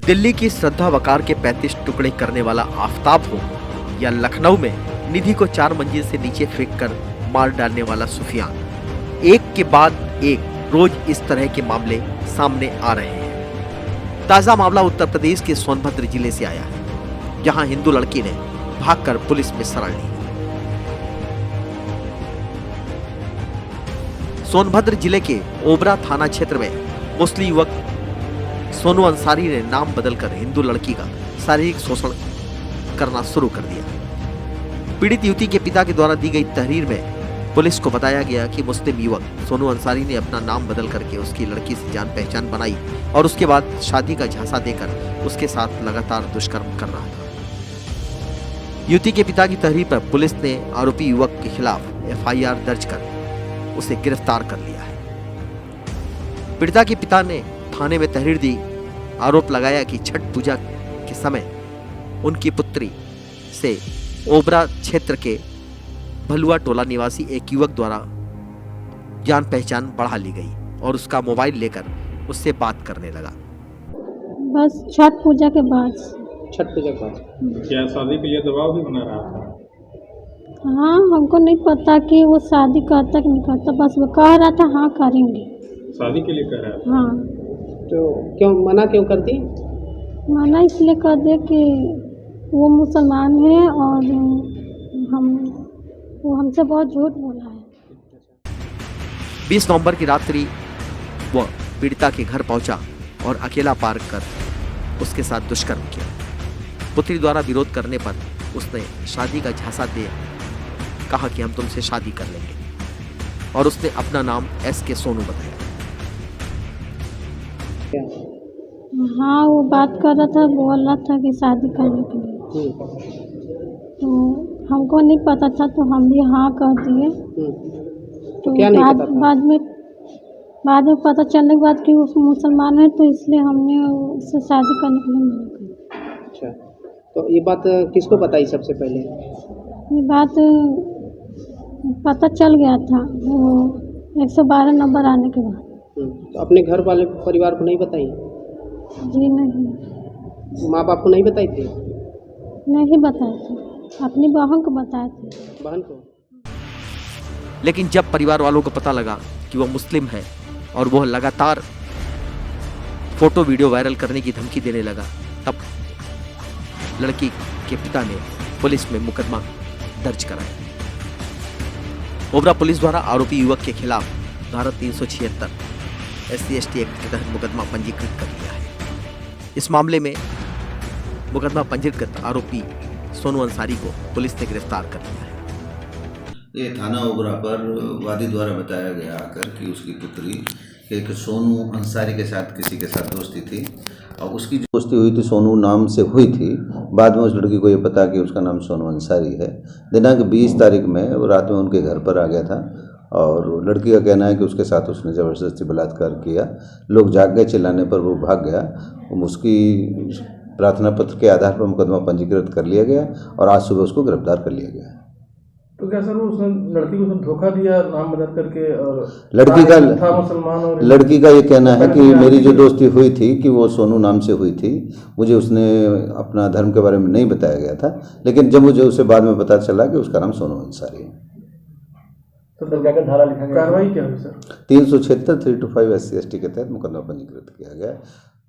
दिल्ली की श्रद्धा वकार के 35 टुकड़े करने वाला आफताब हो या लखनऊ में निधि को 4 मंजिल से नीचे फेंक कर मार डालने वाला सुफियान, एक के बाद एक रोज इस तरह के मामले सामने आ रहे हैं। ताजा मामला उत्तर प्रदेश के सोनभद्र जिले से आया है, जहां हिंदू लड़की ने भागकर पुलिस में शरण ली। सोनभद्र जिले के ओबरा थाना क्षेत्र में मुस्लिम युवक सोनू अंसारी ने नाम बदलकर हिंदू लड़की का शारीरिक शोषण करना शुरू कर दिया। पीड़ित युवती के पिता के द्वारा दी गई तहरीर में पुलिस को बताया गया कि मुस्लिम युवक सोनू अंसारी ने अपना नाम बदल करके उसकी लड़की से जान पहचान बनाई और उसके बाद शादी का झांसा देकर उसके साथ लगातार दुष्कर्म कर रहा था। युवती के पिता की तहरीर पर पुलिस ने आरोपी युवक के खिलाफ FIR दर्ज कर उसे गिरफ्तार कर लिया है। पीड़िता के पिता ने थाने में तहरीर दी, आरोप लगाया कि छठ पूजा के समय उनकी पुत्री से ओबरा क्षेत्र के भलुआ टोला निवासी एक युवक द्वारा जान पहचान बढ़ा ली गई और उसका मोबाइल लेकर उससे बात करने लगा। बस छठ पूजा के बाद। छठ पूजा के बाद क्या शादी के लिए दबाव भी बना रहा था? हाँ, हमको नहीं पता कि वो शादी करता कि नहीं करता, बस वो कह रहा था हाँ करेंगे। शादी के लिए कह रहा था? हाँ। तो क्यों मना क्यों कर दी? मना इसलिए कर दे कि वो मुसलमान है और वो हमसे बहुत झूठ बोला है। 20 नवंबर की रात्रि वह पीड़िता के घर पहुंचा और अकेला पार्क कर उसके साथ दुष्कर्म किया। पुत्री द्वारा विरोध करने पर उसने शादी का झांसा दे कहा कि हम तुमसे शादी कर लेंगे और उसने अपना नाम SK सोनू बताया। हाँ, वो बात कर रहा था, बोल रहा था कि शादी करने के लिए। तो हमको नहीं पता था तो हम भी हाँ कर दिए। तो क्या नहीं पता था? बाद में पता चलने के बाद कि वो मुसलमान है तो इसलिए हमने उससे शादी करने के लिए मना किया। अच्छा, तो ये बात किसको बताई सबसे पहले? ये बात पता चल गया था वो 112 नंबर आने के बाद। तो अपने घर वाले परिवार को नहीं बताई? जी नहीं। माँ बाप को नहीं बताई थी? नहीं बताए थे, अपनी बहन को बताए थे। बहन को? लेकिन जब परिवार वालों को पता लगा कि वह मुस्लिम है और वह लगातार फोटो वीडियो वायरल करने की धमकी देने लगा, तब लड़की के पिता ने पुलिस में मुकदमा दर्ज कराया। ओबरा पुलिस द्वारा आरोपी युवक के खिलाफ धारा 376 SC/ST एक्ट के तहत मुकदमा पंजीकृत कर लिया है। इस मामले में मुकदमा पंजीकृत आरोपी सोनू अंसारी को पुलिस ने गिरफ्तार कर लिया है। ये थाना ओबरा पर वादी द्वारा बताया गया आकर कि उसकी पुत्री एक सोनू अंसारी के साथ किसी के साथ दोस्ती थी और उसकी जो दोस्ती हुई थी सोनू नाम से हुई थी। बाद में उस लड़की को ये पता कि उसका नाम सोनू अंसारी है। दिनांक 20 तारीख में वो रात में उनके घर पर आ गया था और लड़की का कहना है कि उसके साथ उसने ज़बरदस्ती बलात्कार किया। लोग जाग गए, चिल्लाने पर वो भाग गया। उसकी प्रार्थना पत्र के आधार पर मुकदमा पंजीकृत कर लिया गया और आज सुबह उसको गिरफ्तार कर लिया गया। तो क्या सर वो उसने लड़की को धोखा दिया नाम बदल करके? और लड़की का था मुसलमान और लड़की का ये कहना है कि मेरी जो दोस्ती हुई थी कि वो सोनू नाम से हुई थी। मुझे उसने अपना धर्म के बारे में नहीं बताया गया था, लेकिन जब मुझे उसे बाद में पता चला कि उसका नाम सोनू अंसारी है। तो क्या धारा लिखा गया? कार्रवाई क्या हुई सर? 376 325 SC/ST के तहत मुकदमा पंजीकृत किया गया।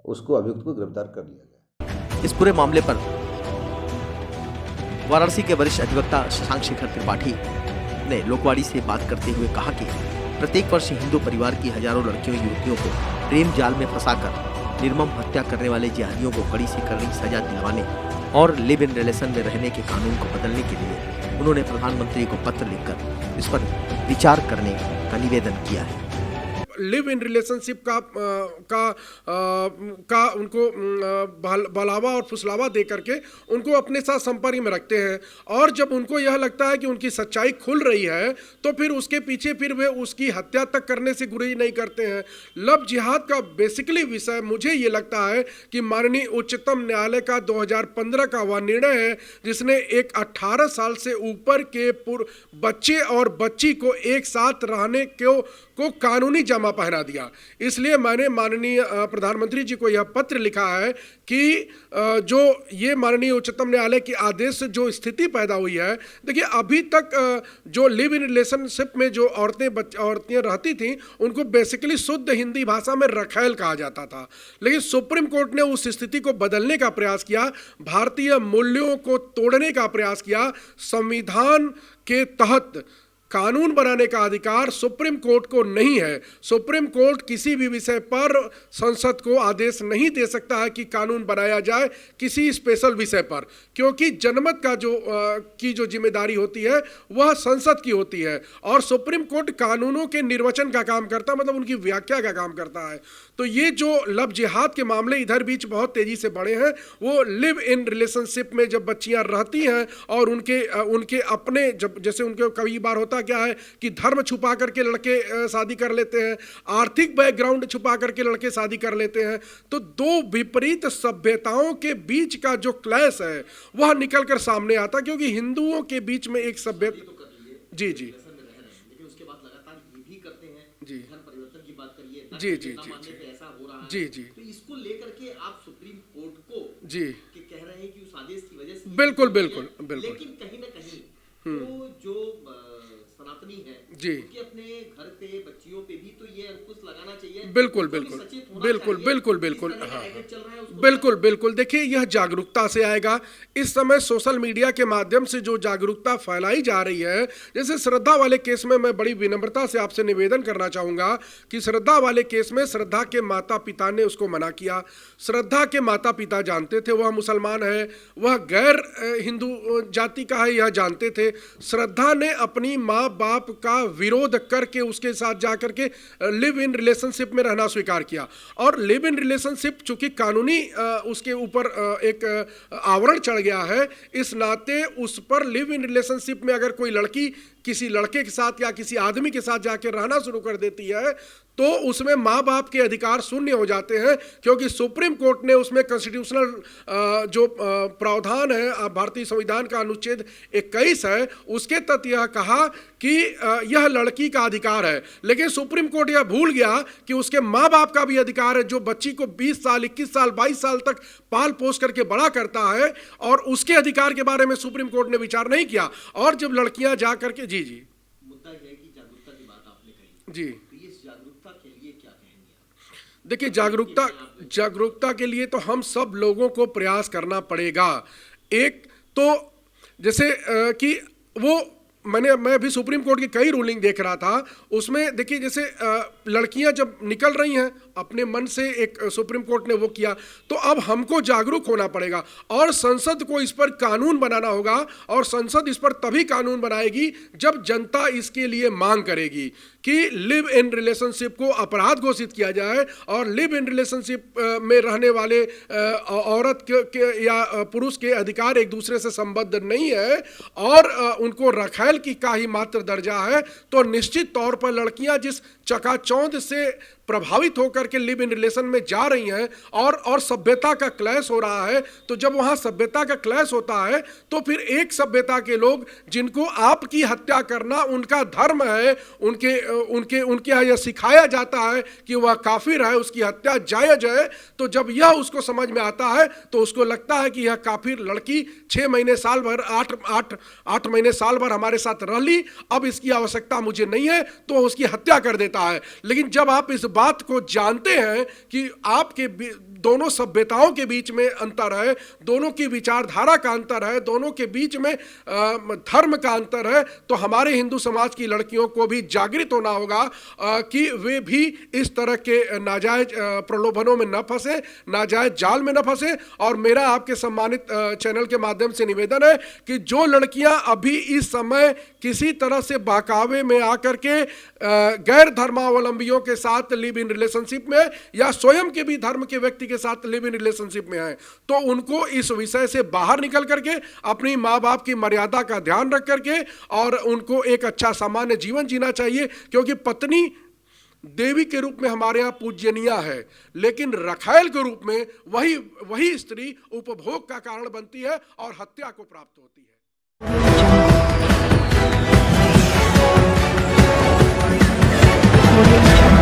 उसको अभियुक्त को गिरफ्तार कर लिया गया। इस पूरे मामले पर वाराणसी के वरिष्ठ अधिवक्ता शशांक शेखर त्रिपाठी ने लोकवाणी से बात करते हुए कहा कि प्रत्येक वर्ष हिंदू परिवार की हजारों लड़कियों युवतियों को प्रेम जाल में फंसाकर निर्मम हत्या करने वाले जिहादियों को कड़ी से कड़ी सजा दिलवाने और लिव इन रिलेशन में रहने के कानून को बदलने के लिए उन्होंने प्रधानमंत्री को पत्र लिखकर इस पर विचार करने का निवेदन किया है। लिव इन रिलेशनशिप का उनको बढ़ावा और फुसलावा दे करके उनको अपने साथ संपर्क में रखते हैं और जब उनको यह लगता है कि उनकी सच्चाई खुल रही है तो फिर उसके पीछे फिर वे उसकी हत्या तक करने से गुरेज नहीं करते हैं। लव जिहाद का बेसिकली विषय मुझे ये लगता है कि माननीय उच्चतम न्यायालय का 2015 का वह निर्णय है जिसने एक 18 साल से ऊपर के बच्चे और बच्ची को एक साथ रहने को कानूनी जामा पहना दिया। इसलिए मैंने माननीय प्रधानमंत्री जी को यह पत्र लिखा है कि जो ये माननीय उच्चतम न्यायालय के आदेश से जो स्थिति पैदा हुई है, देखिए अभी तक जो लिव इन रिलेशनशिप में जो औरतें रहती थीं उनको बेसिकली शुद्ध हिंदी भाषा में रखैल कहा जाता था, लेकिन सुप्रीम कोर्ट ने उस स्थिति को बदलने का प्रयास किया, भारतीय मूल्यों को तोड़ने का प्रयास किया। संविधान के तहत कानून बनाने का अधिकार सुप्रीम कोर्ट को नहीं है। सुप्रीम कोर्ट किसी भी विषय पर संसद को आदेश नहीं दे सकता है कि कानून बनाया जाए किसी स्पेशल विषय पर, क्योंकि जनमत का की जो जिम्मेदारी होती है वह संसद की होती है और सुप्रीम कोर्ट कानूनों के निर्वचन का काम करता है, मतलब उनकी व्याख्या का काम करता है। तो ये जो लव जिहाद के मामले इधर बीच बहुत तेजी से बढ़े हैं, वो लिव इन रिलेशनशिप में जब बच्चियां रहती हैं और उनके अपने जैसे उनके कई बार होता क्या है कि धर्म छुपा करके लड़के शादी कर लेते हैं, आर्थिक बैकग्राउंड छुपा करके लड़के शादी कर लेते हैं, तो दो विपरीत सभ्यताओं के बीच का जो क्लैश है वह निकल कर सामने आता, क्योंकि हिंदुओं के बीच में एक सभ्यता जी जी लेकिन उसके बाद लगातार ये भी करते हैं जी धर्म परिवर्तन की बात करिए जी जी जी ऐसा हो रहा है जी जी, तो इसको लेकर के आप सुप्रीम कोर्ट को जी कि कह रहे हैं कि उस आदेश की वजह से बिल्कुल बिल्कुल बिल्कुल, लेकिन कहीं ना कहीं तो जो सनातनी है जी कि अपने घर पे बच्चियों पे भी तो ये अंकुश लगाना चाहिए। बिल्कुल बिल्कुल बिल्कुल बिल्कुल बिल्कुल हाँ बिल्कुल बिल्कुल। देखिए यह जागरूकता से आएगा। इस समय सोशल मीडिया के माध्यम से जो जागरूकता फैलाई जा रही है, जैसे श्रद्धा वाले केस में मैं बड़ी विनम्रता से आपसे निवेदन करना चाहूँगा कि श्रद्धा वाले केस में श्रद्धा के माता पिता ने उसको मना किया। श्रद्धा के माता पिता जानते थे वह मुसलमान है, वह गैर हिंदू जाति का है, यह जानते थे। श्रद्धा ने अपनी माँ बाप का विरोध करके उसके साथ जाकर के लिव इन रिलेशनशिप में रहना स्वीकार किया, और लिव इन रिलेशनशिप चूंकि कानूनी उसके ऊपर एक आवरण चढ़ गया है, इस नाते उस पर लिव इन रिलेशनशिप में अगर कोई लड़की किसी लड़के के साथ या किसी आदमी के साथ जाकर रहना शुरू कर देती है तो उसमें माँ बाप के अधिकार शून्य हो जाते हैं, क्योंकि सुप्रीम कोर्ट ने उसमें कॉन्स्टिट्यूशनल जो प्रावधान है भारतीय संविधान का अनुच्छेद 21 है उसके तहत यह कहा कि यह लड़की का अधिकार है, लेकिन सुप्रीम कोर्ट यह भूल गया कि उसके माँ बाप का भी अधिकार है जो बच्ची को 20 साल 21 साल 22 साल तक पाल पोस करके बड़ा करता है, और उसके अधिकार के बारे में सुप्रीम कोर्ट ने विचार नहीं किया। और जब लड़कियां जा करके जी जी मुद्दा यह है कि जागरूकता की बात आपने कही जी, तो इस जागरूकता के लिए क्या कहेंगे? देखिए जागरूकता के लिए तो हम सब लोगों को प्रयास करना पड़ेगा। एक तो जैसे कि वो मैं अभी सुप्रीम कोर्ट की कई रूलिंग देख रहा था, उसमें देखिए जैसे लड़कियां जब निकल रही हैं अपने मन से, एक सुप्रीम कोर्ट ने वो किया, तो अब हमको जागरूक होना पड़ेगा और संसद को इस पर कानून बनाना होगा, और संसद इस पर तभी कानून बनाएगी जब जनता इसके लिए मांग करेगी कि लिव इन रिलेशनशिप को अपराध घोषित किया जाए, और लिव इन रिलेशनशिप में रहने वाले औरत के या पुरुष के अधिकार एक दूसरे से संबद्ध नहीं है और उनको रखैल की का ही मात्र दर्जा है, तो निश्चित तौर पर लड़कियां जिस चकाचौंध से प्रभावित होकर के लिव इन रिलेशन में जा रही हैं और सभ्यता का क्लैश हो रहा है, तो जब वहां सभ्यता का क्लैश होता है तो फिर एक सभ्यता के लोग जिनको आपकी हत्या करना उनका धर्म है, उनके यहाँ यह सिखाया जाता है कि वह काफिर है, उसकी हत्या जायज है, तो जब यह उसको समझ में आता है तो उसको लगता है कि यह काफिर लड़की 6 महीने साल भर 8 महीने साल भर हमारे साथ रह ली, अब इसकी आवश्यकता मुझे नहीं है, तो उसकी हत्या कर देता है। लेकिन जब आप इस बात को जानते हैं कि आपके दोनों सभ्यताओं के बीच में अंतर है, दोनों की विचारधारा का अंतर है, दोनों के बीच में धर्म का अंतर है, तो हमारे हिंदू समाज की लड़कियों को भी जागृत होना होगा कि वे भी इस तरह के नाजायज प्रलोभनों में न फंसे, नाजायज जाल में न फंसे। और मेरा आपके सम्मानित चैनल के माध्यम से निवेदन है कि जो लड़कियां अभी इस समय किसी तरह से बहकावे में आकर के गैर धर्मावलंबियों के साथ लिव इन रिलेशनशिप में या स्वयं के भी धर्म के व्यक्ति के साथ लिव इन रिलेशनशिप में हैं, तो उनको इस विषय से बाहर निकल करके अपनी माँ बाप की मर्यादा का ध्यान रख करके और उनको एक अच्छा सामान्य जीवन जीना चाहिए, क्योंकि पत्नी देवी के रूप में हमारे यहाँ पूजनीय है, लेकिन रखैल के रूप में वही स्त्री उपभोग का कारण बनती है और हत्या को प्राप्त होती है। रिपोर्टिंग